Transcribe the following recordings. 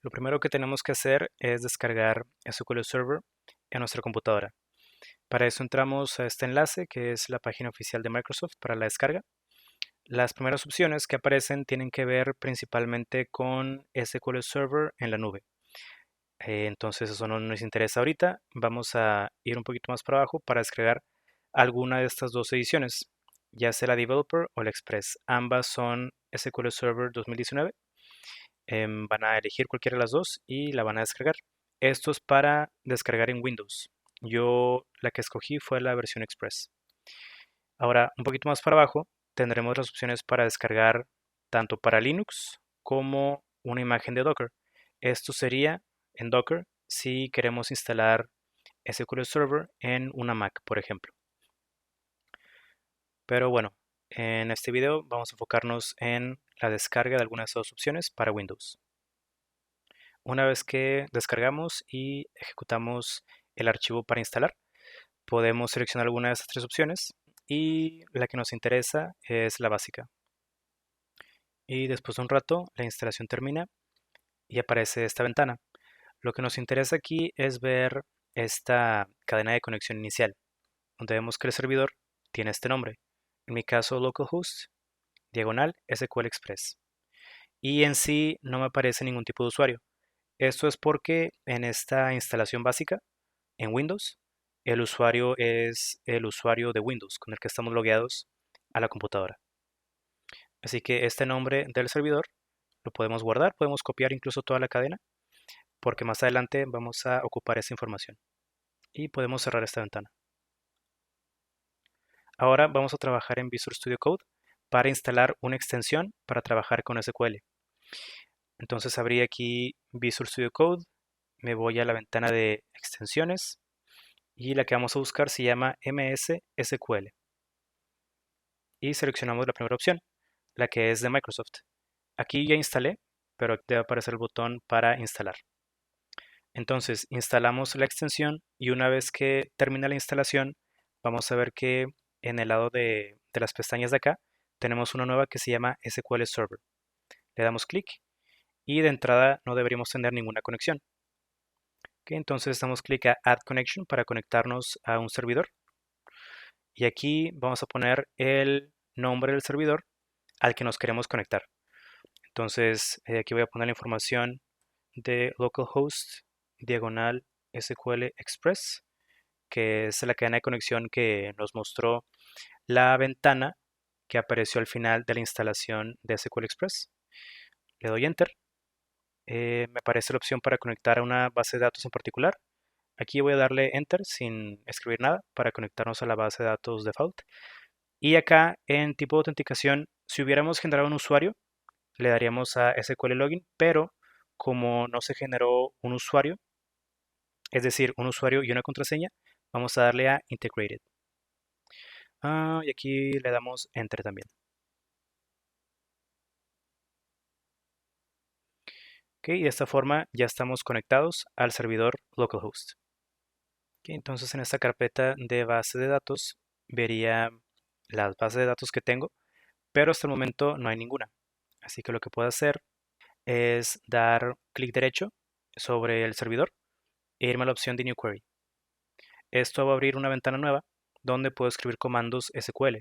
Lo primero que tenemos que hacer es descargar SQL Server en nuestra computadora. Para eso entramos a este enlace que es la página oficial de Microsoft para la descarga. Las primeras opciones que aparecen tienen que ver principalmente con SQL Server en la nube. Entonces eso no nos interesa ahorita. Vamos a ir un poquito más para abajo para descargar alguna de estas dos ediciones, ya sea la Developer o la Express. Ambas son SQL Server 2019. Van a elegir cualquiera de las dos y la van a descargar. Esto es para descargar en Windows. Yo la que escogí fue la versión Express. Ahora, un poquito más para abajo, tendremos las opciones para descargar tanto para Linux como una imagen de Docker. Esto sería en Docker si queremos instalar SQL Server en una Mac, por ejemplo. Pero bueno, en este video vamos a enfocarnos en la descarga de algunas de estas opciones para Windows. Una vez que descargamos y ejecutamos el archivo para instalar, podemos seleccionar alguna de estas tres opciones y la que nos interesa es la básica. Y después de un rato la instalación termina y aparece esta ventana. Lo que nos interesa aquí es ver esta cadena de conexión inicial, donde vemos que el servidor tiene este nombre. En mi caso localhost, diagonal SQL Express. Y en sí no me aparece ningún tipo de usuario. Esto es porque en esta instalación básica, en Windows, el usuario es el usuario de Windows con el que estamos logueados a la computadora. Así que este nombre del servidor lo podemos guardar, podemos copiar incluso toda la cadena, porque más adelante vamos a ocupar esa información. Y podemos cerrar esta ventana. Ahora vamos a trabajar en Visual Studio Code para instalar una extensión para trabajar con SQL. Entonces abrí aquí Visual Studio Code, me voy a la ventana de extensiones y la que vamos a buscar se llama MS SQL. Y seleccionamos la primera opción, la que es de Microsoft. Aquí ya instalé, pero debe aparecer el botón para instalar. Entonces instalamos la extensión y una vez que termina la instalación, vamos a ver que en el lado de las pestañas de acá tenemos una nueva que se llama SQL Server. Le damos clic y de entrada no deberíamos tener ninguna conexión. Entonces damos clic a Add Connection para conectarnos a un servidor. Y aquí vamos a poner el nombre del servidor al que nos queremos conectar. Entonces aquí voy a poner la información de localhost diagonal SQL Express, que es la cadena de conexión que nos mostró la ventana que apareció al final de la instalación de SQL Express. Le doy Enter. Me aparece la opción para conectar a una base de datos en particular. Aquí voy a darle Enter sin escribir nada para conectarnos a la base de datos default. Y acá en tipo de autenticación, si hubiéramos generado un usuario, le daríamos a SQL Login, pero como no se generó un usuario, es decir, un usuario y una contraseña, vamos a darle a Integrated. Y aquí le damos Enter también. Y de esta forma ya estamos conectados al servidor localhost. Entonces en esta carpeta de base de datos vería las bases de datos que tengo, pero hasta el momento no hay ninguna. Así que lo que puedo hacer es dar clic derecho sobre el servidor e irme a la opción de New Query. Esto va a abrir una ventana nueva donde puedo escribir comandos SQL.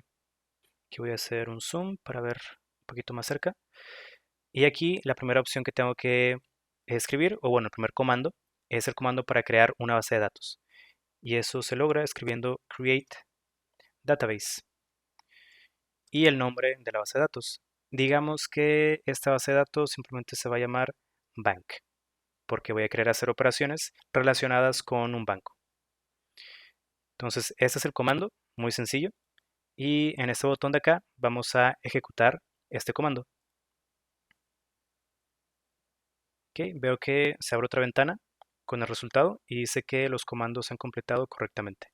Aquí voy a hacer un zoom para ver un poquito más cerca. Y aquí la primera opción que tengo que escribir, o bueno, el primer comando, es el comando para crear una base de datos. Y eso se logra escribiendo create database y el nombre de la base de datos. Digamos que esta base de datos simplemente se va a llamar bank, porque voy a querer hacer operaciones relacionadas con un banco. Entonces, este es el comando, muy sencillo. Y en este botón de acá vamos a ejecutar este comando. Veo que se abre otra ventana con el resultado y dice que los comandos se han completado correctamente.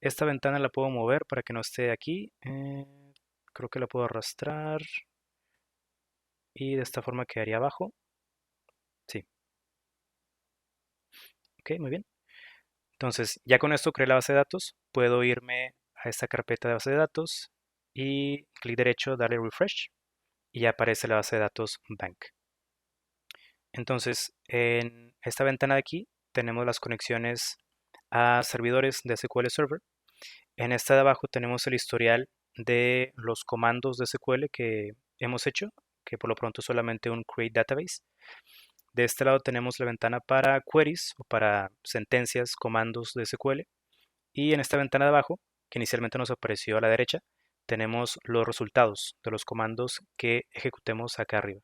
Esta ventana la puedo mover para que no esté aquí. Creo que la puedo arrastrar y de esta forma quedaría abajo. Sí, muy bien. Entonces, ya con esto creé la base de datos. Puedo irme a esta carpeta de base de datos y clic derecho, darle refresh y ya aparece la base de datos bank. Entonces, en esta ventana de aquí tenemos las conexiones a servidores de SQL Server. En esta de abajo tenemos el historial de los comandos de SQL que hemos hecho, que por lo pronto es solamente un create database. De este lado tenemos la ventana para queries o para sentencias, comandos de SQL. Y en esta ventana de abajo, que inicialmente nos apareció a la derecha, tenemos los resultados de los comandos que ejecutemos acá arriba.